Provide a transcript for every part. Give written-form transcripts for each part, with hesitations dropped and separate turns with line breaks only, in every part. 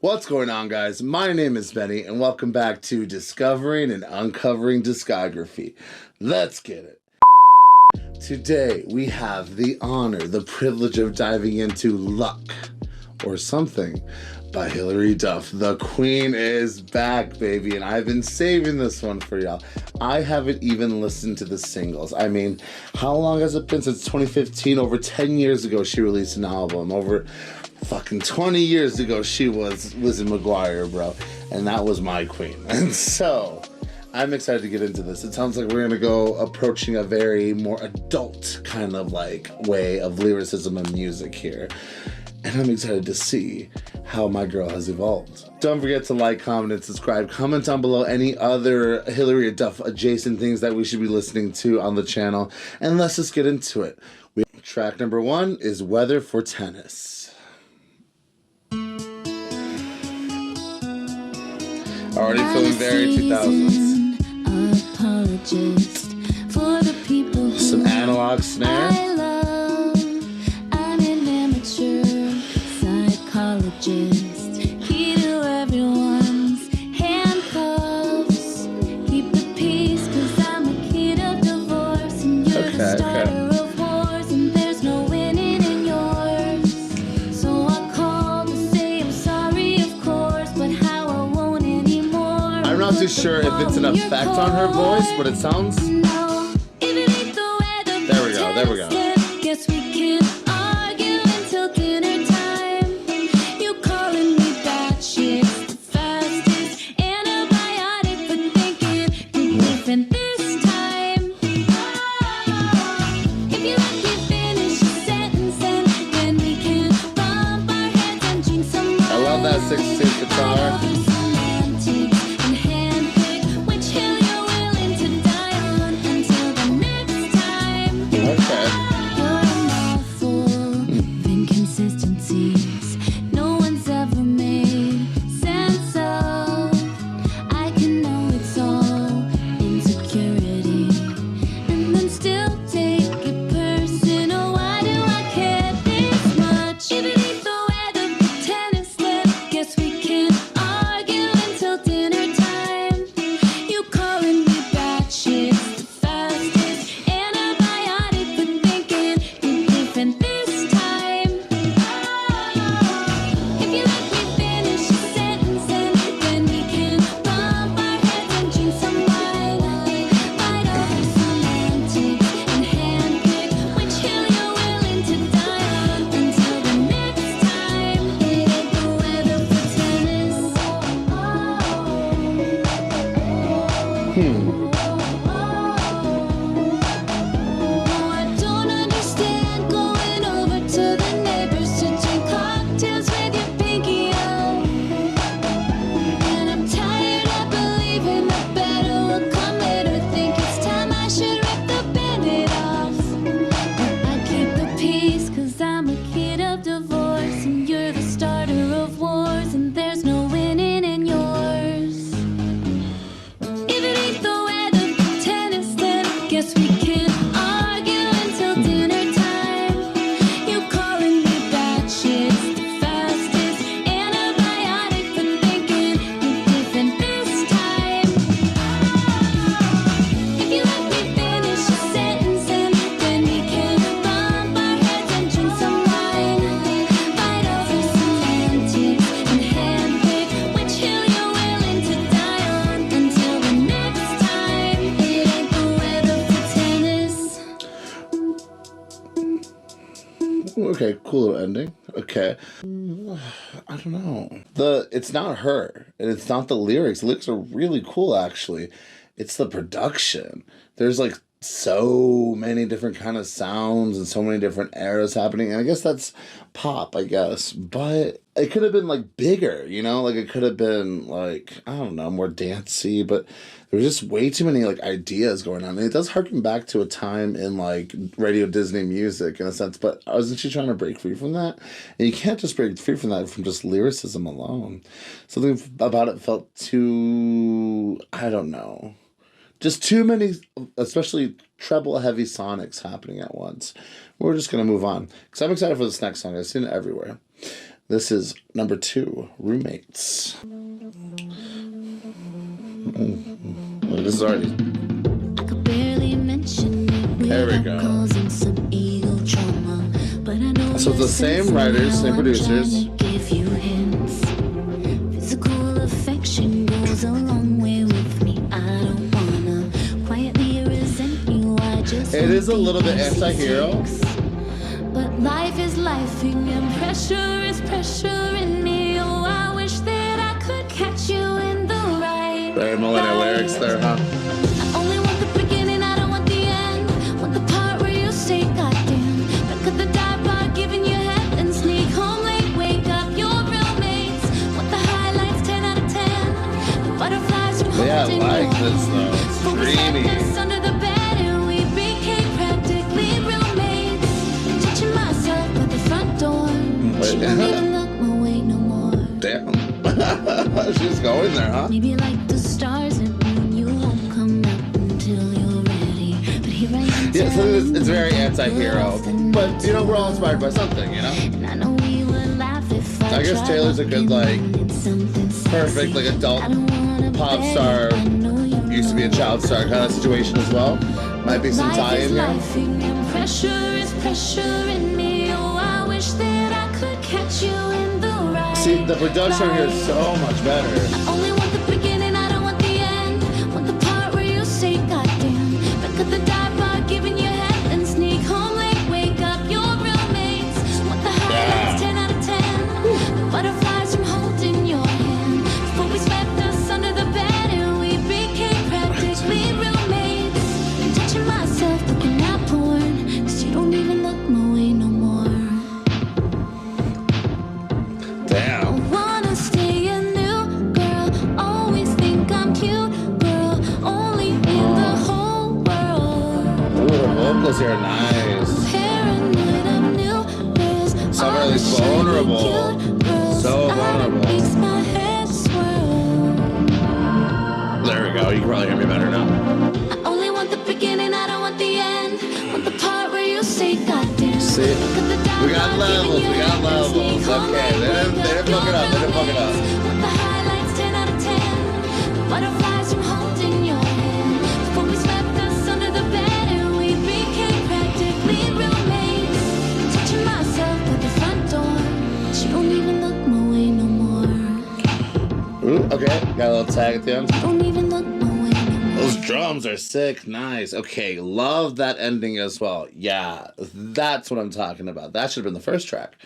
What's going on, guys? My name is Benny, and welcome back to Discovering and Uncovering Discography. Let's get it. Today, we have the honor, the privilege of diving into Luck, or Something, by Hilary Duff. The queen is back, baby, and I've been saving this one for y'all. I haven't even listened to the singles. I mean, how long has it been since 2015? Over 10 years ago, she released an album. Over fucking 20 years ago, she was Lizzie McGuire, bro. And that was my queen. And so, I'm excited to get into this. It sounds like we're gonna go approaching a very more adult kind of like way of lyricism and music here. And I'm excited to see how my girl has evolved. Don't forget to like, comment, and subscribe. Comment down below any other Hilary Duff adjacent things that we should be listening to on the channel. And let's just get into it. Track number 1 is Weather for Tennis. Already feeling very 2000s. Some analog snare.
I'm an amateur psychologist. Key to everyone's handcuffs. Keep the peace, 'cause I'm a kid of divorce, and you're the starter of wars, and there's no winning in yours. So I called to say I'm sorry, of course, but how I won't anymore.
I'm not too sure if it's an effect on her voice, but it sounds. There we go.
Guess we can argue until dinner time. You calling me batshit, the fastest antibiotic for thinking you're different this time. If you let me finish your sentence, then we can bump our heads and drink some wine.
I love that 16 guitar. Okay, cool little ending. Okay. I don't know. It's not her, and it's not the lyrics. The lyrics are really cool, actually. It's the production. There's like so many different kind of sounds and so many different eras happening. And I guess that's pop, I guess. But it could have been like bigger, you know? Like it could have been like, I don't know, more dancey, but there's just way too many like ideas going on. And it does harken back to a time in like Radio Disney music in a sense, but wasn't she trying to break free from that? And you can't just break free from that from just lyricism alone. Something about it felt too, I don't know. Just too many, especially treble-heavy sonics happening at once. We're just going to move on. Because I'm excited for this next song. I've seen it everywhere. This is number 2, Roommates. This is already...
I could barely mention it.
There we go.
Causing some ego trauma, but I know
So it's the same writers, same producers.
give you hints. Physical affection goes a long way with me. I don't wanna quietly resent you. I just
It is a little bit anti-hero.
But life is lifing and pressure is pressuring me. Oh, I wish that I could catch you in the right.
Very millennial lyrics there, huh?
I only want the beginning, I don't want the end. Want the part where you say, goddamn. But cut the dive bar, giving you head and sneak home late, wake up your roommates. Want the highlights, 10 out of 10. The butterflies from
Yeah, I
holding
like
your
this though.
hand.
It's
But we slept
dreamy.
us under the bed and we became practically roommates. Touching myself at the front door. She don't even look my way no more.
Damn. She's going there, huh?
Maybe like the stars and moon, you won't come out until you're ready. But here I am.
Yeah, so
telling
it's very
you
anti-hero. But, you know, we're all inspired by something, you know?
and I know we would laugh if
I guess
tried
Taylor's a good, like,
walking in something sexy.
perfect, like, adult
I don't wanna
pop
beg,
star.
I know you
Used to be a
know.
child star kind of situation as well. Might be some
Life
tie
is
in here.
lifing and pressure is pressuring me. Oh, I wish that I could catch you in the right.
See, the production here is so much better.
I only want the beginning, I don't want the end. Want the part where you say, goddamn. Back at the dive bar, giving you head and sneak home late, wake up your roommates. Want the highlights, 10 out of 10. The butterflies from holding your hand. Before we swept us under the bed and we became practically roommates. I'm touching myself, looking at porn. 'Cause you don't even look my way no more.
Damn.
Wanna stay a new girl, always think I'm cute, girl, only in the whole world.
Ooh, the vocals here are nice.
Paranoid of new girls,
Sound really
always shiny
vulnerable.
cute girls.
So
I
vulnerable.
makes my head swirl.
There we go. You can probably hear me better now.
I only want the beginning, I don't want the end. Want the part where you say, goddamn.
See,
Look at the
we got
dialogue,
levels,
giving
we
you
got
head and
levels.
sneak home
Okay,
late,
they didn't
wake
fuck it up, they didn't fuck it up.
Want the highlights, 10 out of 10. The butterflies from holding your hand. Before we swept us under the bed and we became practically roommates. Touching myself at the front door. She don't even look my way no more.
Ooh, okay. Got a little tag at the end.
Don't even look my way no more.
Those drums are sick. Nice. Okay, love that ending as well. Yeah, that's what I'm talking about. That should have been the first track.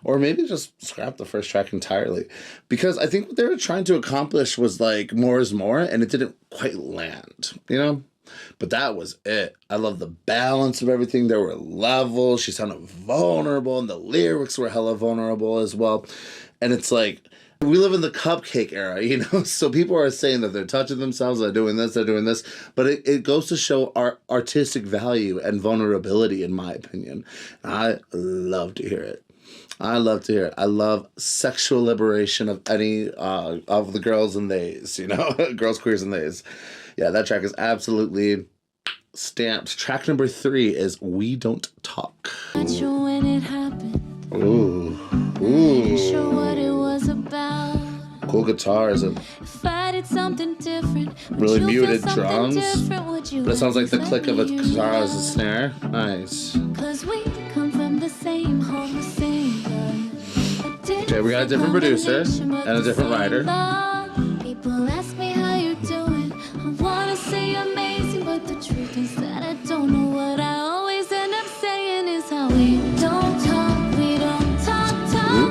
Or maybe just scrap the first track entirely. Because I think what they were trying to accomplish was like more is more, and it didn't quite land, you know? But that was it. I love the balance of everything. There were levels. She sounded vulnerable, and the lyrics were hella vulnerable as well. And it's like, we live in the cupcake era, you know? So people are saying that they're touching themselves, they're doing this. But it goes to show our artistic value and vulnerability, in my opinion. I love to hear it. I love to hear it. I love sexual liberation of any of the girls and theys, you know? Girls, queers, and theys. Yeah, that track is absolutely stamped. Track number 3 is We Don't Talk.
Not sure when it happened.
Ooh.
Not sure
Ooh.
what it was about.
Cool guitars and
If I did something different, would
really
you feel
muted
something
drums.
different? Would you
But it sounds like the
let
click of a
me
guitar as a
know?
snare. Nice.
'Cause we come from the same home, the same blood.
Okay, we got a different producer and a different writer.
People ask me how you're doing. I wanna say amazing, but the truth is that I don't know. What I always end up saying is how we don't talk, we don't talk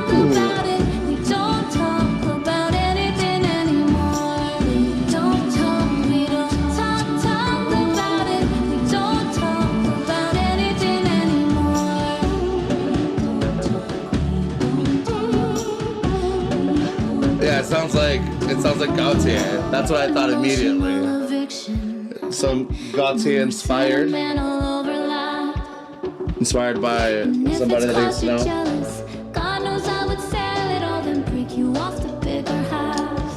about it. We don't talk about anything anymore. We don't talk, we don't talk about it. We don't talk about anything anymore.
Yeah, it sounds like Gautier. That's what I thought immediately.
Eviction.
Some Gautier inspired by somebody that I used to know.
God knows I would sell it all and break you off the bigger house.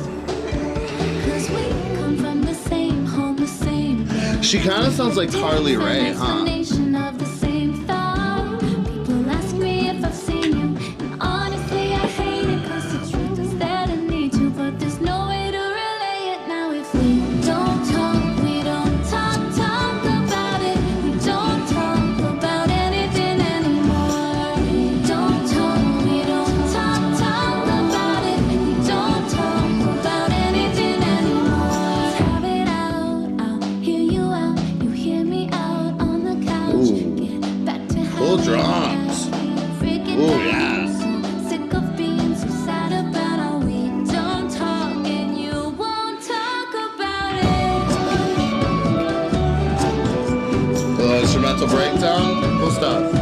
'Cause we come from the same home, the same blood.
She kind of sounds like Carly Rae, huh?
Explanation of the same thought. People ask me if I've seen you, and honestly I hate
mental breakdown. Cool stuff.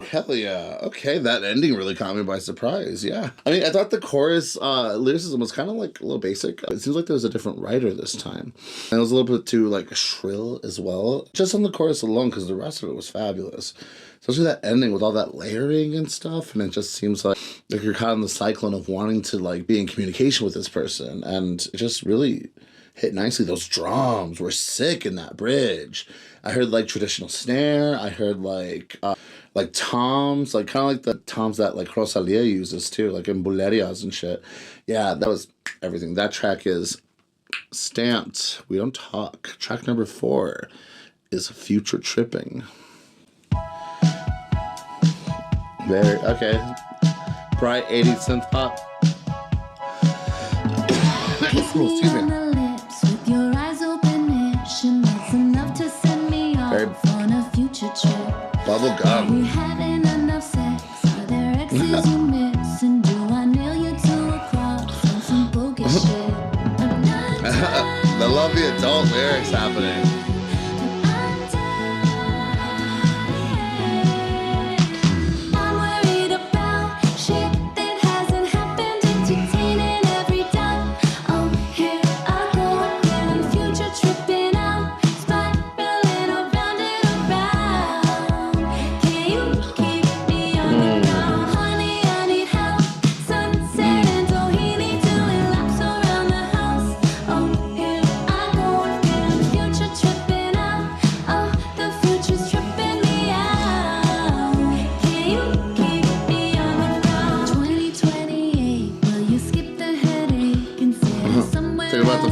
Hell yeah. Okay, that ending really caught me by surprise. Yeah. I mean, I thought the chorus lyricism was kind of like a little basic. It seems like there was a different writer this time. And it was a little bit too like shrill as well. Just on the chorus alone, because the rest of it was fabulous. Especially that ending with all that layering and stuff. And it just seems like you're caught in the cyclone of wanting to like be in communication with this person. And it just really hit nicely. Those drums were sick in that bridge. I heard like traditional snare. I heard like toms, like kind of like the toms that like Rosalia uses too, like in bulerias and shit. Yeah, that was everything. That track is stamped. We don't talk. Track number 4 is Future Tripping. Very okay. Bright 80s synth pop. Excuse me. Very bubble gum.
Are we having enough sex? Are there exes you miss? And do I nail you to a cross on some bogus shit?
I love the adult lyrics happening.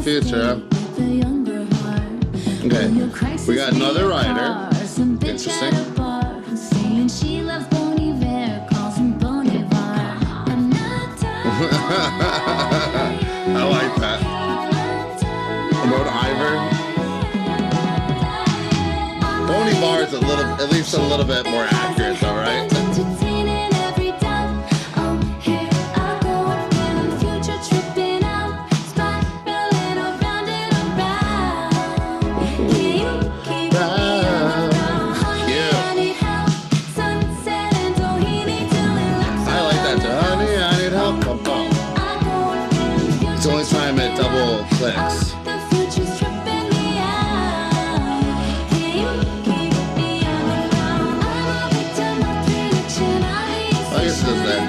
Future. Okay, we got another writer. Interesting. I like that. About Ivor. Bonivar is at least a little bit more accurate, though, right? It's the only time it double clicks. I guess it does that.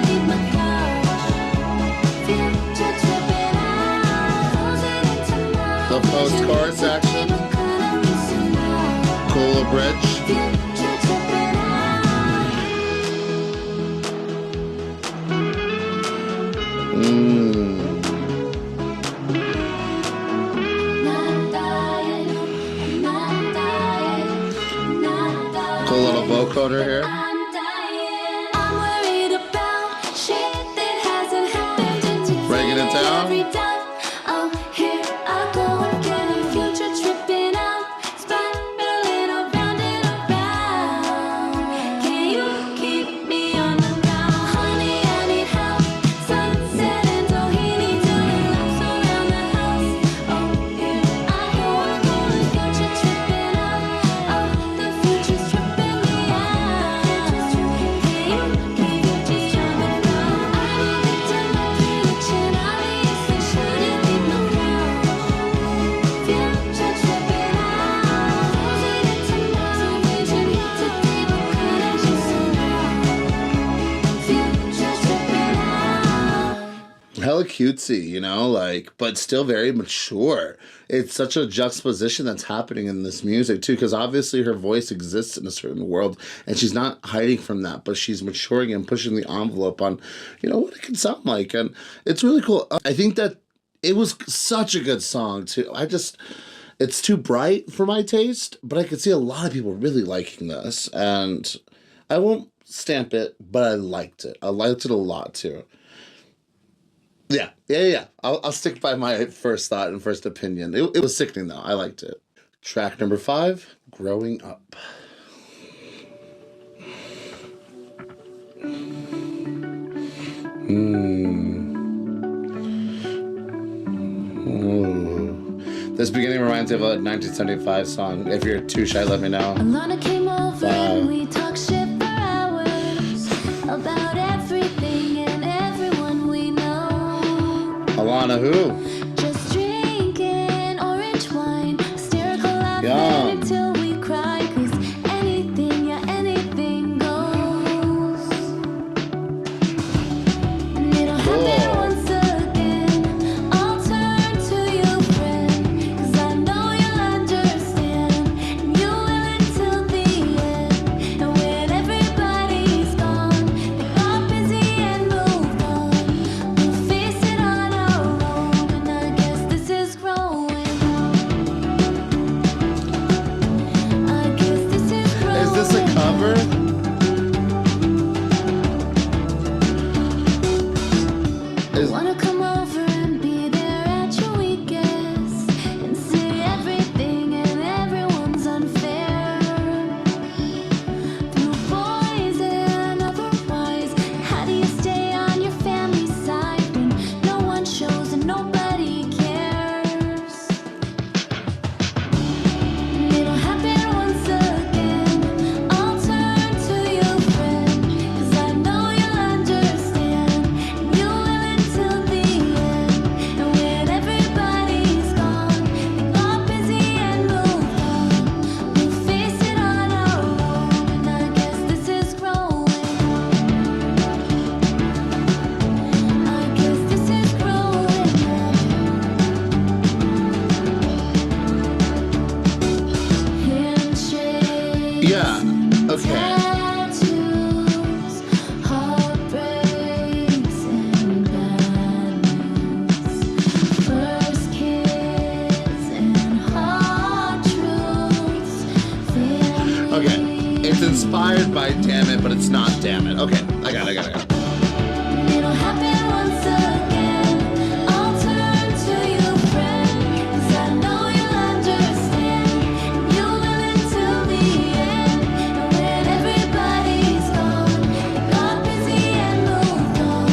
The post-chorus section. Cola Bridge. Cool little vocoder here. Breaking it down. cutesy, you know, like, but still very mature. It's such a juxtaposition that's happening in this music too, because obviously her voice exists in a certain world and she's not hiding from that, but she's maturing and pushing the envelope on, you know, what it can sound like. And it's really cool. I think that it was such a good song too. It's too bright for my taste, but I could see a lot of people really liking this, and I won't stamp it, but I liked it. I liked it a lot too. Yeah. I'll stick by my first thought and first opinion. It was sickening though. I liked it. Track number 5, Growing Up. This beginning reminds me of a 1975 song. If you're too shy, let me know.
Alana came over and we talked shit for hours about everything and everyone we know.
Alana who?
Just drinking orange wine, hysterical laughing
Yum.
until we cry, 'cause anything, yeah, anything goes. And it'll happen once again. I'll turn to you, friend, 'cause I know you'll understand. And you will until the end. And when everybody's gone, they got busy and moved on. We'll face it on our own, and I guess this is growing up. I guess this is growing.
Is this a cover?
Wanna come over and be there at your weakest and see everything and everyone's unfair. Through poison otherwise, how do you stay on your family's side when no one shows and nobody cares? And it'll happen once again. I'll turn to you, friend, 'cause I know you'll understand. And you will until the end. And when everybody's gone, they got busy and moved on. We'll face it on our own, and I guess this is growing up. I guess this is growing up. Handshakes.
Yeah. Okay.
Tattoos, heartbreaks, and bad news. First kiss and hard truths. Family.
Okay. It's inspired by Damn It, but it's not Damn It. Okay. I got it.
It'll happen once again. I'll turn to you, friend, 'cause I know you'll understand. You will until the end. And when everybody's gone, they got busy and moved on.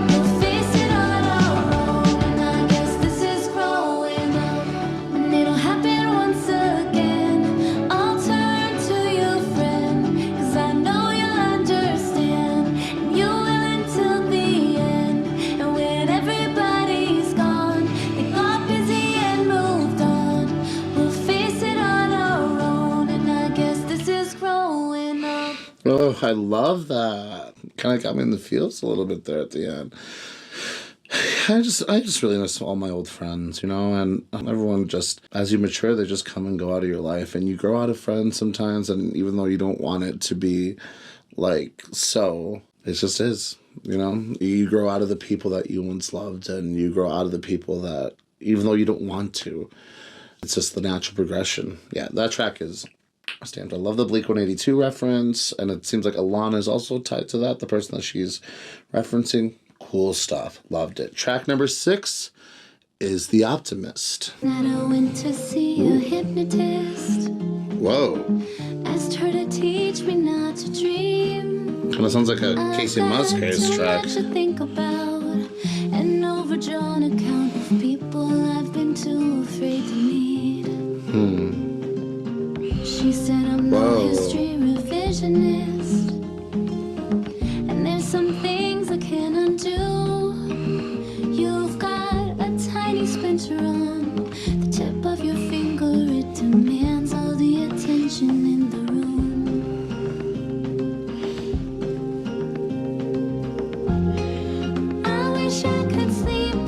We'll face it on our own, and I guess this is growing up. And it'll happen once again. I'll turn to you, friend, 'cause I know you'll understand. And you will until the end. And when everybody's gone, they got busy and moved on. We'll face it on our own, and I guess this is growing up.
Oh, I love that. Kind of got me in the feels a little bit there at the end. I just really miss all my old friends, you know, and everyone just, as you mature, they just come and go out of your life, and you grow out of friends sometimes, and even though you don't want it to be like so, it just is, you know. You grow out of the people that you once loved, and you grow out of the people that, even though you don't want to, it's just the natural progression. Yeah, that track is stamped. I love the Blink-182 reference, and it seems like Alana is also tied to that, the person that she's referencing. Cool stuff. Loved it. Track number 6 is The Optimist.
That I went to see a hypnotist.
Whoa.
Asked her to teach me not to dream.
Kind of sounds like a Casey Musgraves track.
I should think about an overdrawn account of people I've been too afraid to meet. She said I'm
Whoa.
no history revisionist, and there's some things I can't undo. You've got a tiny splinter on the tip of your finger. It demands all the attention in the room. I wish I could sleep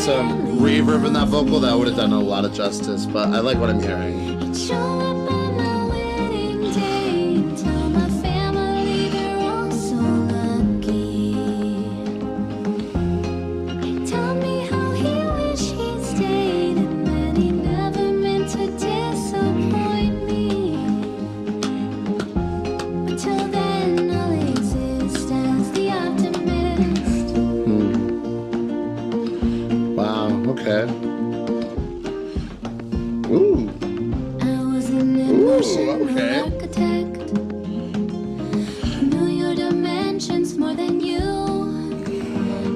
some reverb in that vocal, that would have done a lot of justice, but I like what I'm hearing.
Show up on my wedding day and tell my family they're all so lucky. Tell me how he wish he'd stayed and that he never meant to disappoint me. But till then, I'll exist as the optimist.
Wow, okay. Ooh.
I was an emotional
okay.
architect. Knew your dimensions more than you.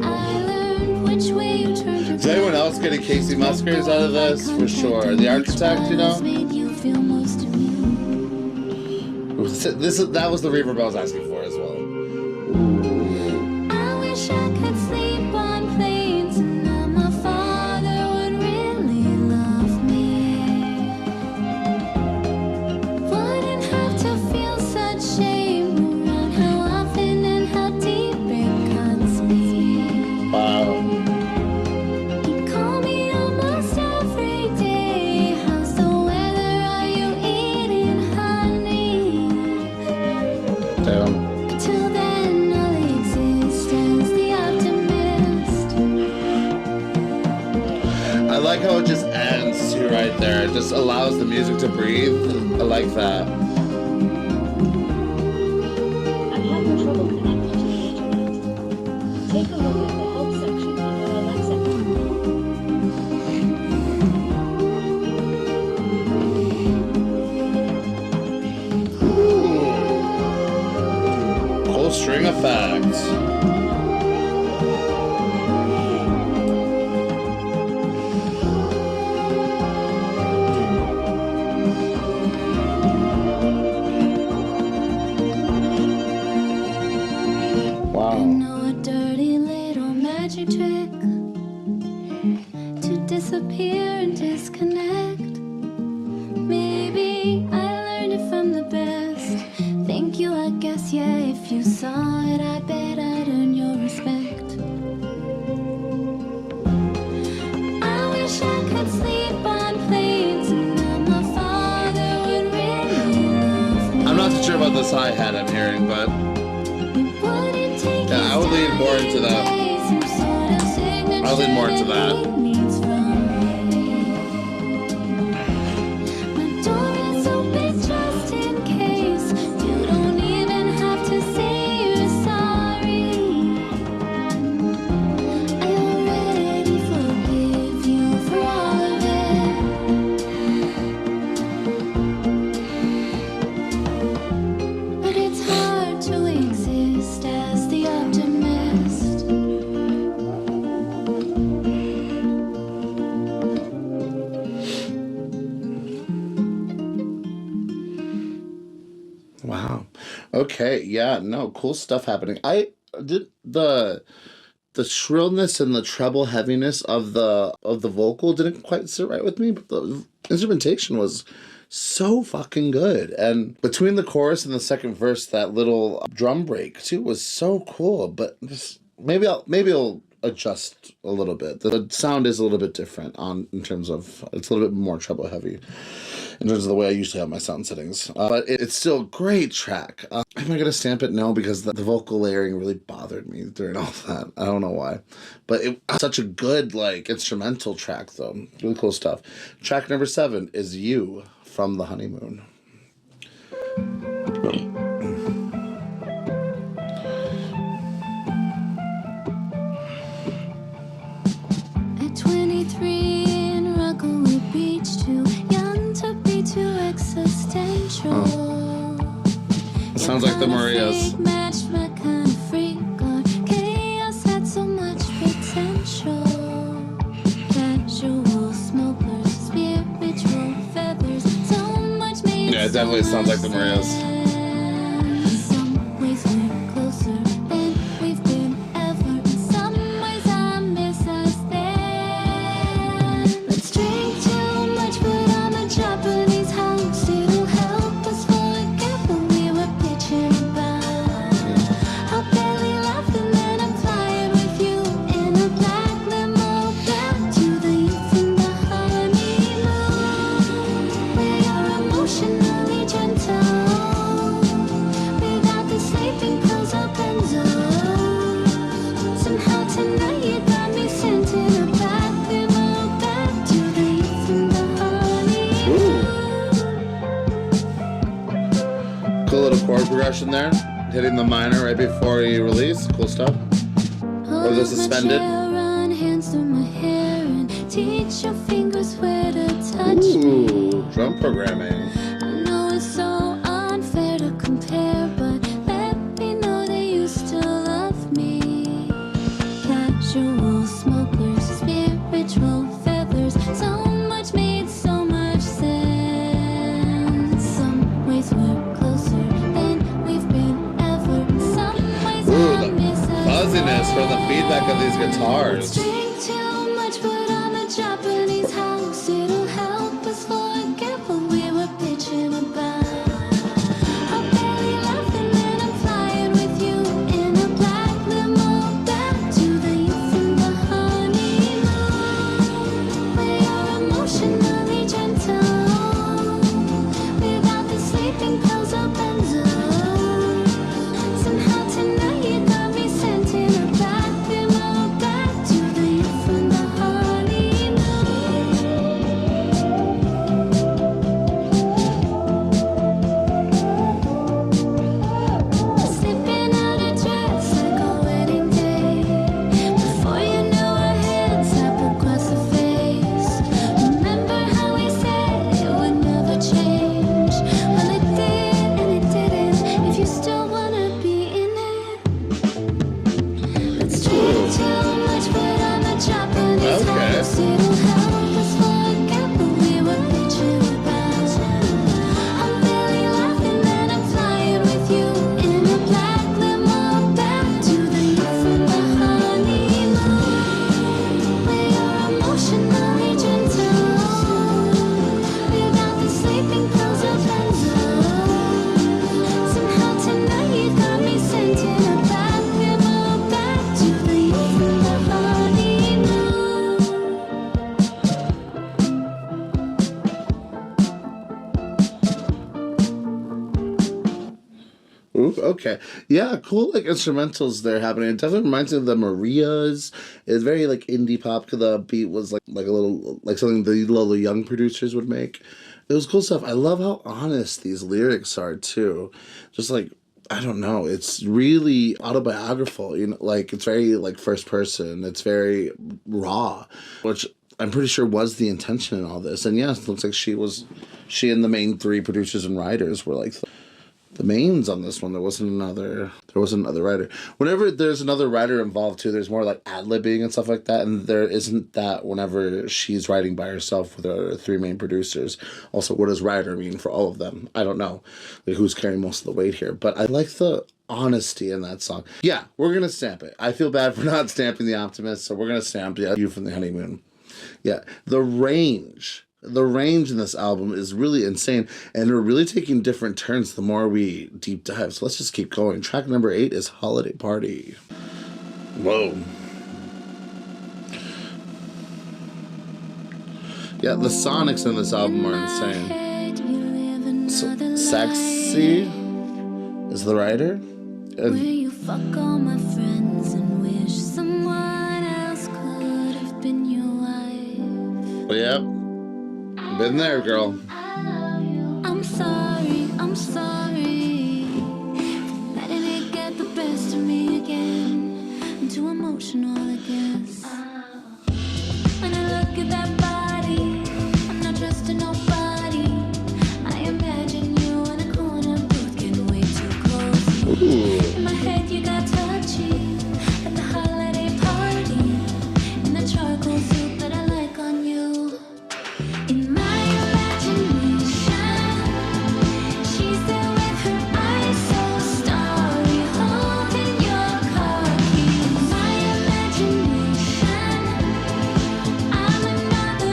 I learned which way you turned your
Is anyone else getting Casey Musgraves out of this? For sure. The architect, you know?
made you feel most immune.
That was the reverb I was asking for as well.
I wish I could sleep on planes and that my father would really love me. Wouldn't have to feel such shame around how often and how deep it cuts me.
Wow.
You call me almost every day. How's the weather? Are you eating honey?
Damn.
Till then, I'll exist as the optimist.
I like how it just ends too right there. It just allows the music to breathe. I like that.
I'm having trouble connecting to the internet. Take a look at the help section on your Alexa app.
Whole string effects.
I
Wow.
know a dirty little magic trick to disappear and disconnect. Maybe I learned it from the best. Thank you, I guess, yeah. If you saw it, I bet I'd earn your respect. I wish I could sleep on planes and that my father would really love me.
I'm not too sure about this hi-hat I'm hearing, but
Yeah,
I would lean more into that. I'll lean more into that.
My door is open just in case. You don't even have to say you're sorry. I already forgive you for all of it. But it's hard to exist as the optimist.
Wow. Okay. Yeah. No. Cool stuff happening. I did the shrillness and the treble heaviness of the vocal didn't quite sit right with me, but the instrumentation was so fucking good. And between the chorus and the second verse, that little drum break too was so cool. But just, maybe I'll adjust a little bit. The sound is a little bit different in terms of it's a little bit more treble heavy in terms of the way I usually have my sound settings. But it's still a great track. Am I going to stamp it? No, because the vocal layering really bothered me during all that. I don't know why. But it was such a good, instrumental track, though. Really cool stuff. Track number 7 is You from The Honeymoon.
At 23 in Rockaway Beach, too young to be too existential.
Sounds like the Marias.
Matched my kind of freak. Our chaos had so much potential. Casual smokers, spiritual feathers, so much made.
Yeah, it definitely sounds like the Marias.
In some ways we're closer than we've been ever. In some ways I miss us then. Let's drink too much, put on a Japanese house. It'll help us forget what we were bitching about. I'll barely laugh and then I'm flying with you in a black limo back
Cool little chord progression there. Hitting the minor right before you release. Cool stuff. Or the suspended.
Run hands through my hair and teach your fingers where to touch me.
Ooh, drum programming.
I know it's so unfair to compare, but let me know they used to love me. Casual smokers, spiritual feathers, so much made so much sense. Some ways we're closer than we've been ever. Some ways
Ooh,
I
the
miss us
fuzziness
all.
from the feedback of these guitars.
Drink too much, put on the Japanese house. It'll help us forget what we were bitching about. I'm barely laughing and I'm flying with you in a black limo back to the youth and the honeymoon. Where you're emotionally gentle without the sleeping pills or benzo. Somehow tonight you got me sent in a black limo back to the youth and the honeymoon. Slipping out a dress like a wedding day. Before you knew our hands tap across the face. Remember how we said it would never change? Well, it did and it didn't. If you still wanna be in it, let's drink too much, put on the Japanese
Okay.
house. It'll help us forget what we were bitching about. I'm barely laughing and I'm flying with you in a black limo back to the youth and the honeymoon. Where you're emotionally gentle without the sleeping pills or benzo. Somehow tonight you got me sent in a black limo back to the youth and the honeymoon.
Ooh, okay. Yeah, cool like instrumentals there happening. It definitely reminds me of the Marias. It's very like indie pop. The beat was like a little like something the little young producers would make. It was cool stuff. I love how honest these lyrics are too. Just like I don't know, it's really autobiographical, you know, like it's very like first person. It's very raw, which I'm pretty sure was the intention in all this. And yes, it looks like she and the main three producers and writers were like the mains on this one. There wasn't another writer. Whenever there's another writer involved too, there's more like ad-libbing and stuff like that, and there isn't that whenever she's writing by herself with her three main producers. Also, what does writer mean for all of them? I don't know like, who's carrying most of the weight here, but I like the honesty in that song. Yeah, we're gonna stamp it. I feel bad for not stamping the Optimist, so we're gonna stamp You from the Honeymoon. Yeah, the range in this album is really insane, and we're really taking different turns the more we deep dive. So let's just keep going. Track number 8 is Holiday Party. Whoa. Yeah, the sonics in this album are insane. So, Sexy is the writer.
Where you fuck all my friends and wish someone else could have been your wife.
Yep. Been there, girl.
I'm sorry for letting it get the best of me again. I'm too emotional, I guess. When I look at that body, I'm not trusting nobody. I imagine you in a corner booth getting way too close.
Ooh.
In my head you got touchy at the holiday party. In the charcoal suit that I like on you. In my imagination, she's there with her eyes so starry, holding your car keys. In my imagination, I'm another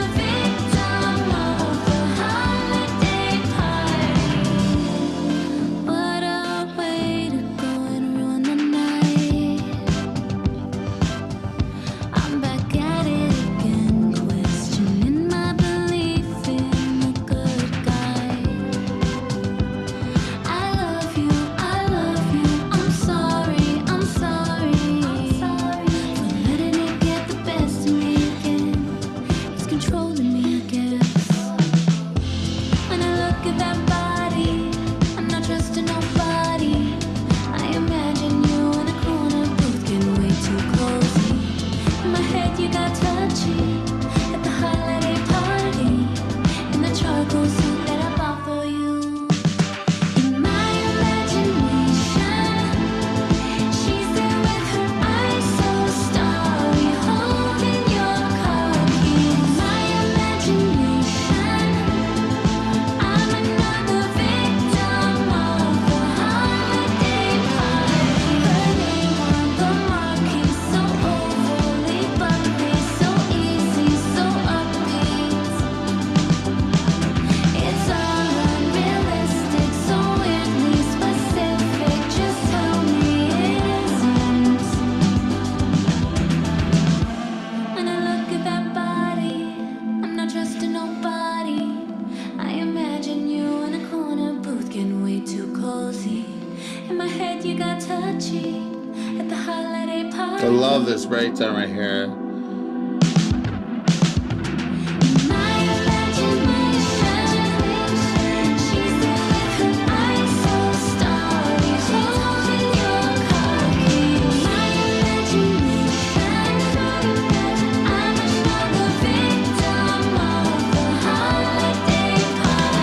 cheek at the holiday party.
I love this breakdown right here.
My imagination, she's there with her eyes so starry, holding your car keys. My imagination, I'm another victim of the holiday party.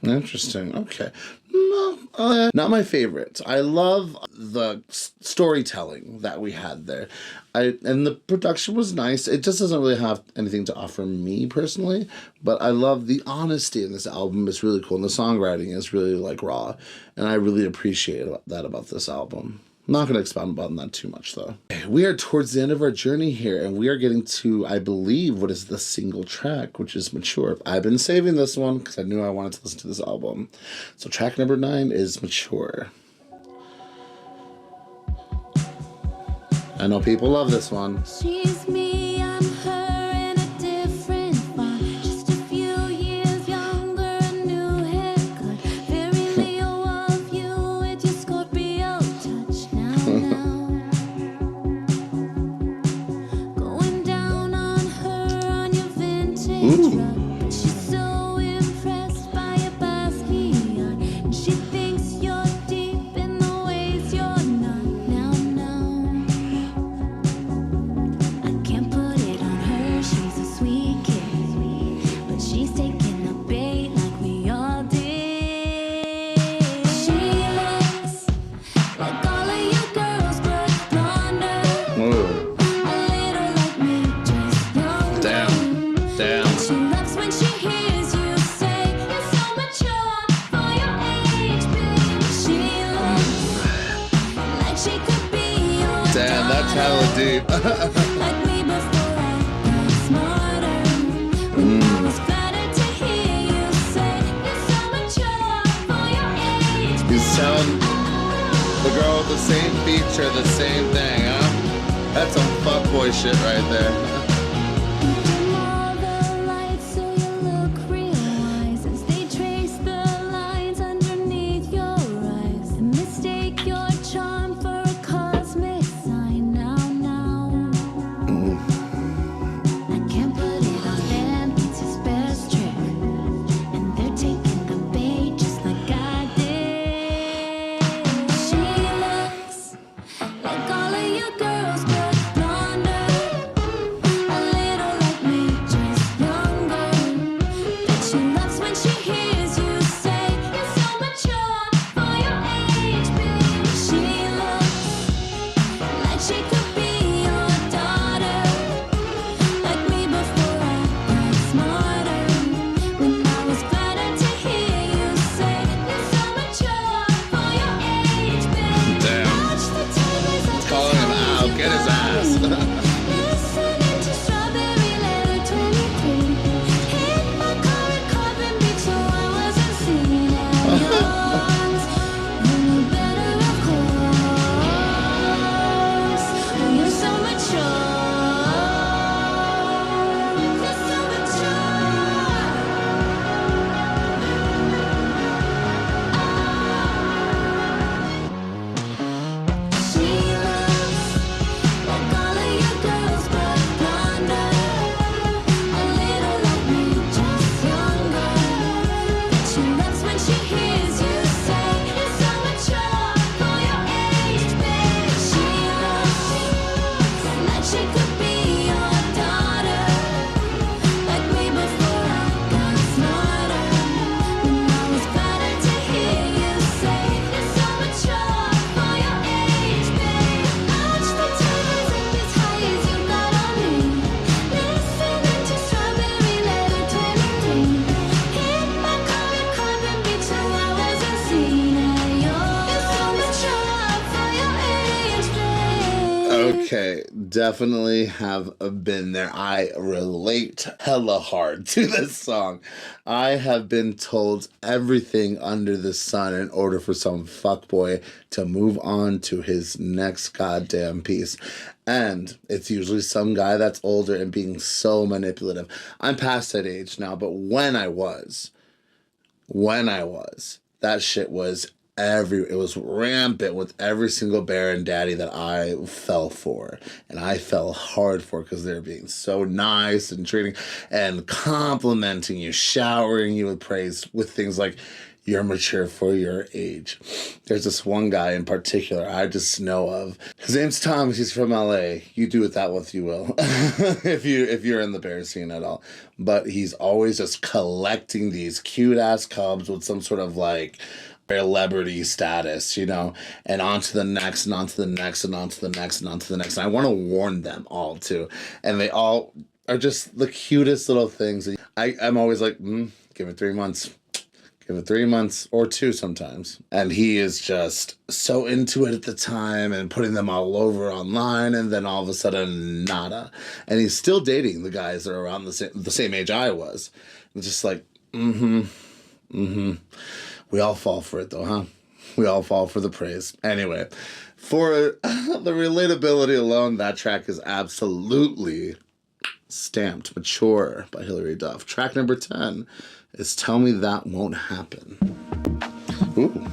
Interesting. Okay. No, not my favorites. I love the storytelling that we had there. And the production was nice. It just doesn't really have anything to offer me personally, but I love the honesty in this album. It's really cool, and the songwriting is really like raw, and I really appreciate that about this album. I'm not going to expound about that too much, though. We are towards the end of our journey here, and we are getting to, I believe, what is the single track, which is Mature. I've been saving this one because I knew I wanted to listen to this album. So track number 9 is Mature. I know people love this one.
She's me, I'm her in a different font. Just a few years younger, a new haircut. Very Leo of you with your Scorpio touch. Now. Going down on her on your vintage rug. But she's so impressed by your Basquiat. And she thinks you're deep in the ways you're not. Now. I can't put it on her, she's a sweet kid. But she's taking the bait like we all did. She looks like all of you girls, but blonder.
Whoa.
A little like me, just younger.
Damn.
She loves when she hears you say you're so mature for your age, babe. She looks like she could be your
Damn, that's hella deep.
like me before I got smarter. When I was flattered to hear you say you're so mature for your age.
You sound the girl with the same feature, the same thing, huh? That's some fuckboy shit right there.
Dim all the lights so you look real wise as they trace the lines underneath your eyes and mistake your charm for a cosmic sign. Now. I can't put it on them, it's his best trick. And they're taking the bait just like I did. She looks like all of you girls, but blonder. A
definitely have been there. I relate hella hard to this song. I have been told everything under the sun in order for some fuckboy to move on to his next goddamn piece. And it's usually some guy that's older and being so manipulative. I'm past that age now, but when I was, that shit was it was rampant with every single bear and daddy that I fell for. And I fell hard for because they're being so nice and treating and complimenting you, showering you with praise with things like, you're mature for your age. There's this one guy in particular I just know of. His name's Thomas. He's from LA. You do with that what you will, if you're in the bear scene at all. But he's always just collecting these cute ass cubs with some sort of like celebrity status, you know, and on to the next, and on to the next, and on to the next, and on to the next. And I want to warn them all too, and they all are just the cutest little things. I'm always like, give it 3 months. Give it 3 months or 2 sometimes. And he is just so into it at the time and putting them all over online, and then all of a sudden, nada. And he's still dating the guys that are around the same age I was. It's just like, We all fall for it though, huh? We all fall for the praise. Anyway, for the relatability alone, that track is absolutely stamped Mature by Hilary Duff. Track number 10 is Tell Me That Won't Happen. Ooh.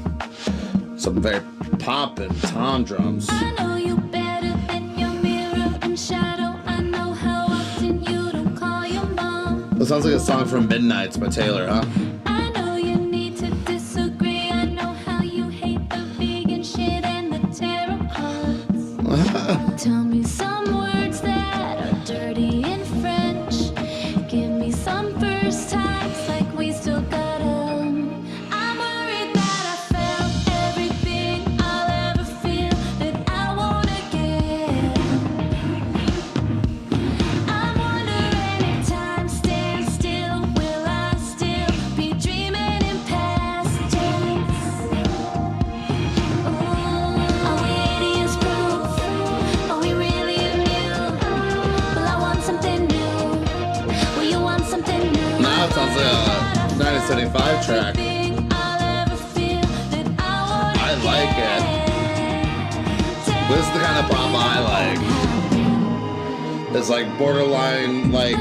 Some very poppin' tom drums.
I know you better than your mirror and shadow. I know how often you don't call your mom.
That sounds like a song from Midnights by Taylor, huh?
I know you need to disagree. I know how you hate the vegan shit and the tarot cards. Tell me some words that are dirty in French. Give me some first times like we still got 'em. I'm worried that I felt everything I'll ever feel that I wanna get. I'm wondering if time stands still. Will I still be dreaming in past tense? Are we idiots proof? Are we really immune? Will I want something new? Will you want something new?
Now it sounds like a 1975 track. I like it. This is the kind of pop I like. It's like borderline, like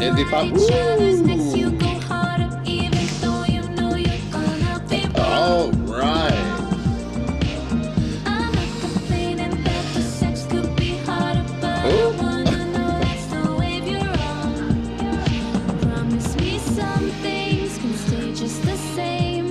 indie pop. All right. Ooh.
Promise me some things can stay just the same,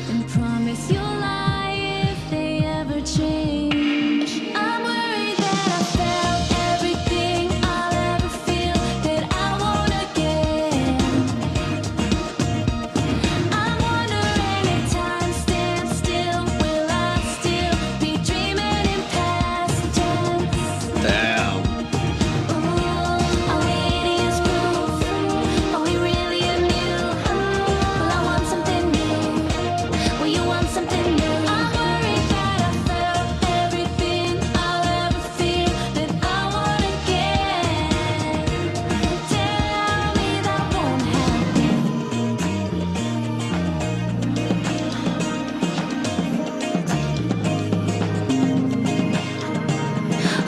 and promise you'll lie if they ever change. I'm worried that I felt everything I'll ever feel that I wanna get. I'm wondering if time stands still. Will I still be dreaming in past tense?
Damn.
Are we idiots proof? Are we really immune? Will I want something new? Will you want something new? I'm worried that I felt everything I'll ever feel that I wanna get. Tell me that won't happen.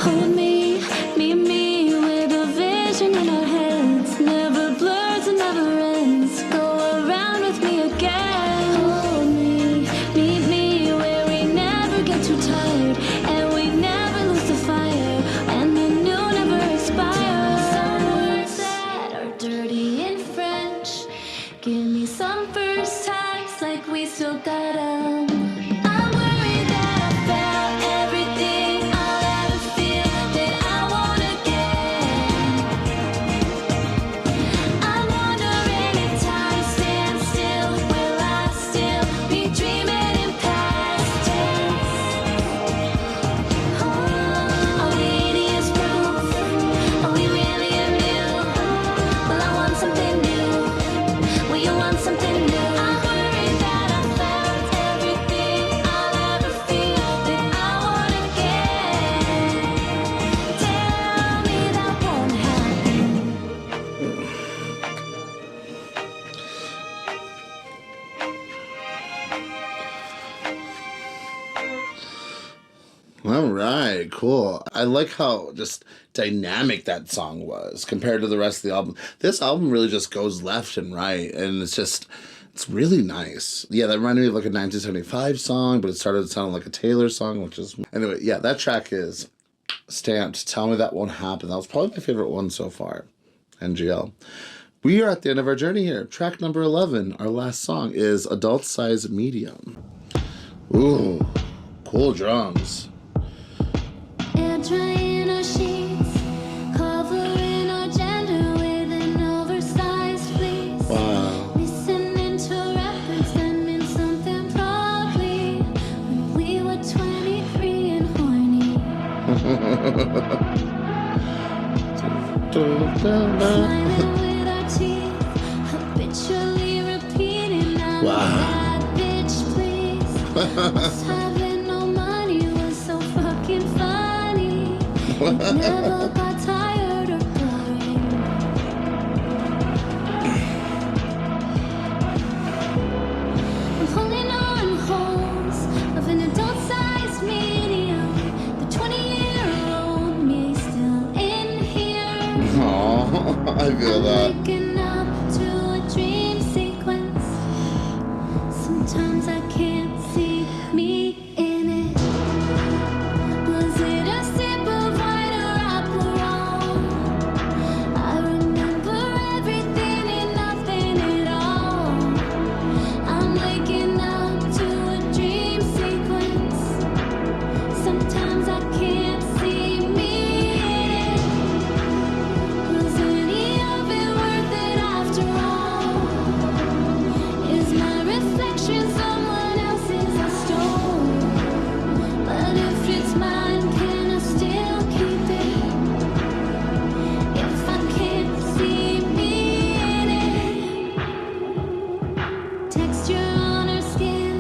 Hold me with a vision in our heads. Never blurs and never ends. Go around with me again. Hold me, meet me where we never get too tired, and we never lose the fire, and the new never expires. Some words that are dirty in French. Give me some first times like we still got 'em. I'm worried that I felt everything I'll ever feel that I wanna get. I'm wondering if time stands still. Will I still be dreaming in past tense? Are we idiots proof? Are we really immune? Will I want something new? Will you want something new? I'm worried that I felt
All right, cool. I like how just dynamic that song was compared to the rest of the album. This album really just goes left and right, and it's really nice. Yeah, that reminded me of like a 1975 song, but it started sounding like a Taylor song, which is... Anyway, yeah, that track is stamped. Tell Me That Won't Happen. That was probably my favorite one so far. NGL. We are at the end of our journey here. Track number 11, our last song, is Adult Size Medium. Ooh, cool drums.
Air drying our sheets, covering our gender with an oversized fleece.
Wow.
Listening to records that meant something probably when we were 23 and horny. Smiling with our teeth, habitually repeating I'm
Wow.
a bad bitch, please. Us having no money was so fucking funny. It never got tired or boring. I'm pulling on holes of an adult-sized medium. The 20-year-old me still in here.
Aw, I feel that.
Waking up to a dream sequence. Sometimes I can't see me in it. Was it a sip of wine or Aperol? I remember everything and nothing at all. I'm waking up to a dream sequence. Sometimes I can't see me in it. Was any of it worth it after all? Is my reflection someone else's I stole? But if it's mine, can I still keep it? If I can't see me in it. Texture on our skin.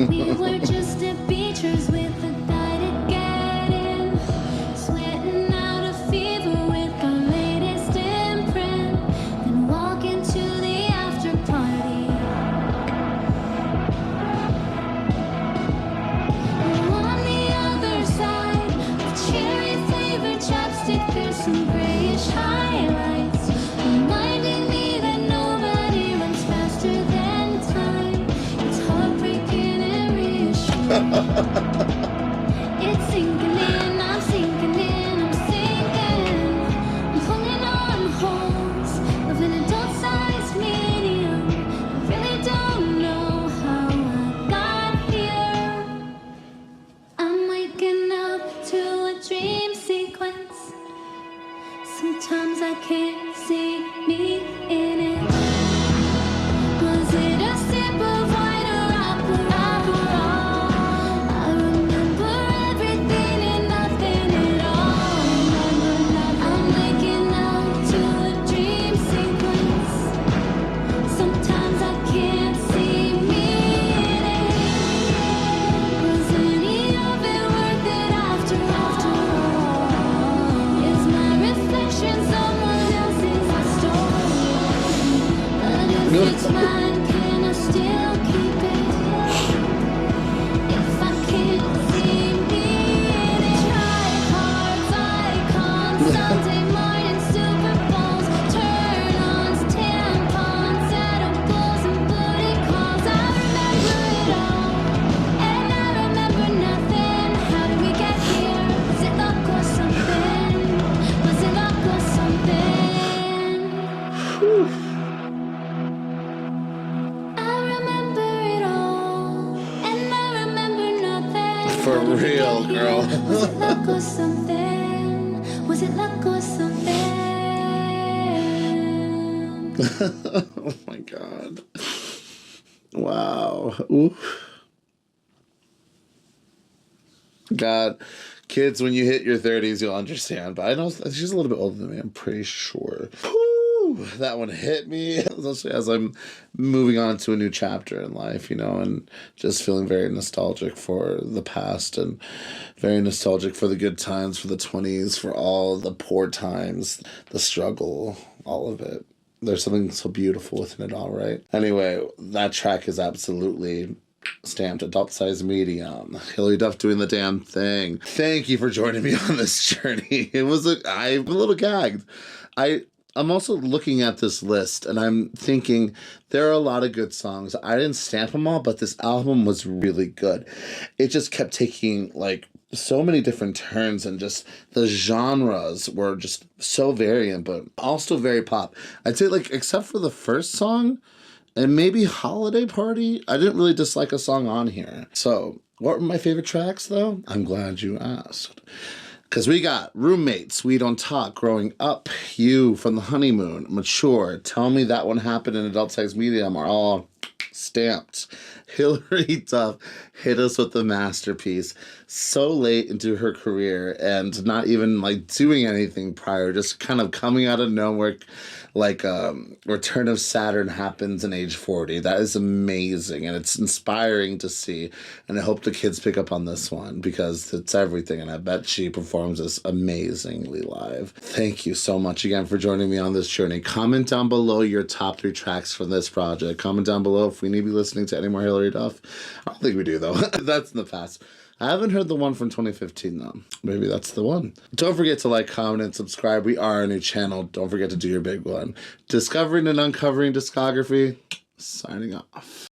We were just at Beachers with a guy to get in. Sweating out a fever with our latest imprint. Then walk into the after party. On the other side of cherry flavored chapstick, there's some grayish highlights, reminding me that nobody runs faster than time. It's heartbreaking and reassuring. It's sinking in, I'm sinking in, I'm sinking. I'm pulling on holes of an adult-sized medium. I really don't know how I got here. I'm waking up to a dream sequence. Sometimes I can't see me in it. Was it a sip of wine or Aperol? I remember everything and nothing at all. I'm waking up to a dream sequence. Sometimes I can't see me in it. Was any of it worth it after all? Is my reflection someone else's I stole? But if it's mine, can I still keep it? If I can't see me in it. Tricards, icons, Sunday morning Super Bowls, turn-ons, tampons, edibles, and booty calls. I remember it all, and I remember nothing. How did we get here? Was it luck or something? Was it luck or something? I remember it all, and I remember nothing.
For
How did we
real,
get here?
girl.
Was it luck or something? Was it luck or something?
Oh my God. Wow. Ooh. God, kids, when you hit your 30s, you'll understand. But I know she's a little bit older than me, I'm pretty sure. Whew, that one hit me, especially as I'm moving on to a new chapter in life, you know, and just feeling very nostalgic for the past and very nostalgic for the good times, for the 20s, for all the poor times, the struggle, all of it. There's something so beautiful within it all, right? Anyway, that track is absolutely stamped adult size medium. Hilary Duff doing the damn thing. Thank you for joining me on this journey. I'm a little gagged. I'm also looking at this list and I'm thinking there are a lot of good songs. I didn't stamp them all, but this album was really good. It just kept taking like so many different turns, and just the genres were just so variant, but also very pop. I'd say, like, except for the first song and maybe Holiday Party, I didn't really dislike a song on here. So what were my favorite tracks though? I'm glad you asked. Because we got Roommates, We Don't Talk, Growing Up, You from the Honeymoon, Mature, Tell Me That One Happened in Adult Size Medium are all stamped. Hilary Duff hit us with the masterpiece so late into her career and not even like doing anything prior, just kind of coming out of nowhere. Like Return of Saturn happens in age 40. That is amazing, and it's inspiring to see. And I hope the kids pick up on this one because it's everything, and I bet she performs this amazingly live. Thank you so much again for joining me on this journey. Comment down below your top 3 tracks from this project. Comment down below if we need to be listening to any more Hilary Duff. I don't think we do, though. That's in the past. I haven't heard the one from 2015, though. Maybe that's the one. Don't forget to like, comment, and subscribe. We are a new channel. Don't forget to do your big one. Discovering and uncovering discography. Signing off.